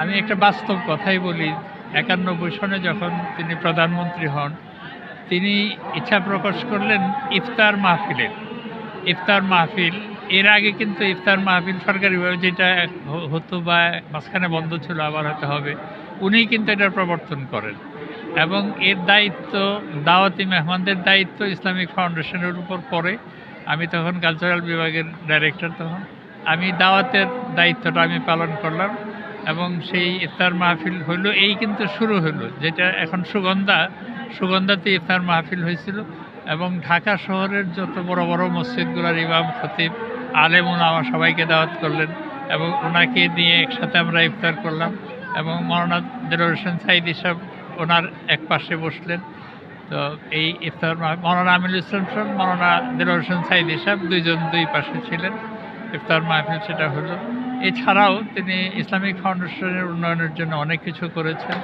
আমি একটা বাস্তব কথাই বলি। ৯১ সনে যখন তিনি প্রধানমন্ত্রী হন, তিনি ইচ্ছা প্রকাশ করলেন ইফতার মাহফিলের। ইফতার মাহফিল এর আগে কিন্তু ইফতার মাহফিল সরকারিভাবে যেটা হতো বা মাঝখানে বন্ধ ছিল, আবার হয়তো হবে। উনিই কিন্তু এটার প্রবর্তন করেন এবং এর দায়িত্ব, দাওয়াতি মেহমানদের দায়িত্ব ইসলামিক ফাউন্ডেশনের উপর পড়ে। আমি তখন কালচারাল বিভাগের ডাইরেক্টর তখন। আমি দাওয়াতের দায়িত্বটা আমি পালন করলাম এবং সেই ইফতার মাহফিল হইলো, এই কিন্তু শুরু হলো যেটা এখন সুগন্ধাতে ইফতার মাহফিল হয়েছিল এবং ঢাকা শহরের যত বড় বড় মসজিদগুলোর ইমাম, খতিব, আলেম ওলামা সবাইকে দাওয়াত করলেন এবং ওনাকে নিয়ে একসাথে আমরা ইফতার করলাম এবং মৌলানা দেলোয়ার হোসেন সাঈদী সাহেব ওনার এক পাশে বসলেন। তো এই ইফতার মৌলানা আমিনুল ইসলাম সাহেব, মৌলানা দেলোয়ার হোসেন সাঈদী সাহেব দুইজন দুই পাশে ছিলেন। ইফতার মাহফিল সেটা হলো। এছাড়াও তিনি ইসলামিক ফাউন্ডেশনের উন্নয়নের জন্য অনেক কিছু করেছেন।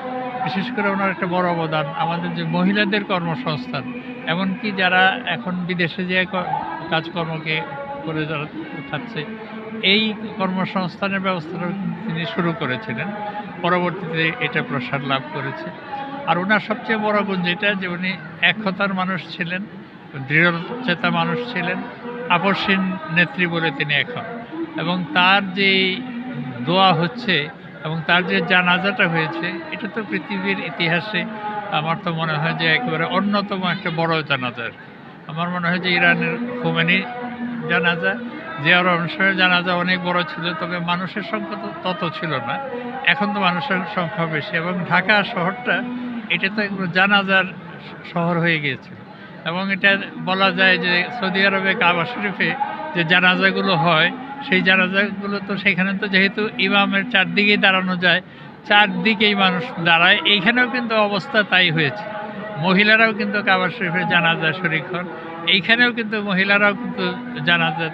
বিশেষ করে ওনার একটা বড় অবদান আমাদের যে মহিলাদের কর্মসংস্থান, এমনকি যারা এখন বিদেশে যেয়ে কাজকর্মকে করে যারা খাচ্ছে, এই কর্মসংস্থানের ব্যবস্থাটা তিনি শুরু করেছিলেন। পরবর্তীতে এটা প্রসার লাভ করেছে। আর ওনার সবচেয়ে বড় গুণ যেটা, যে উনি একতার মানুষ ছিলেন, দৃঢ়চেতা মানুষ ছিলেন, আপসহীন নেত্রী বলে তিনি এখন। এবং তার যে দোয়া হচ্ছে এবং তার যে জানাজাটা হয়েছে, এটা তো পৃথিবীর ইতিহাসে আমার তো মনে হয় যে একেবারে অন্যতম একটা বড় জানাজা। আমার মনে হয় যে ইরানের খোমেনি জানাজা, জিয়াউর রহমান সাহেবের জানাজা অনেক বড় ছিল, তবে মানুষের সংখ্যা তো তত ছিল না। এখন তো মানুষের সংখ্যা বেশি এবং ঢাকা শহরটা এটা তো একটু জানাজার শহর হয়ে গিয়েছিল। এবং এটা বলা যায় যে সৌদি আরবে কাবা শরীফে যে জানাজাগুলো হয়, সেই জানাজাগুলো তো সেখানে তো যেহেতু ইমামের চারদিকেই দাঁড়ানো যায়, চারদিকেই মানুষ দাঁড়ায়, এইখানেও কিন্তু অবস্থা তাই হয়েছে। মহিলারাও কিন্তু কাবা শরীফের জানাজা শরীক হন, এইখানেও কিন্তু মহিলারাও কিন্তু জানাজা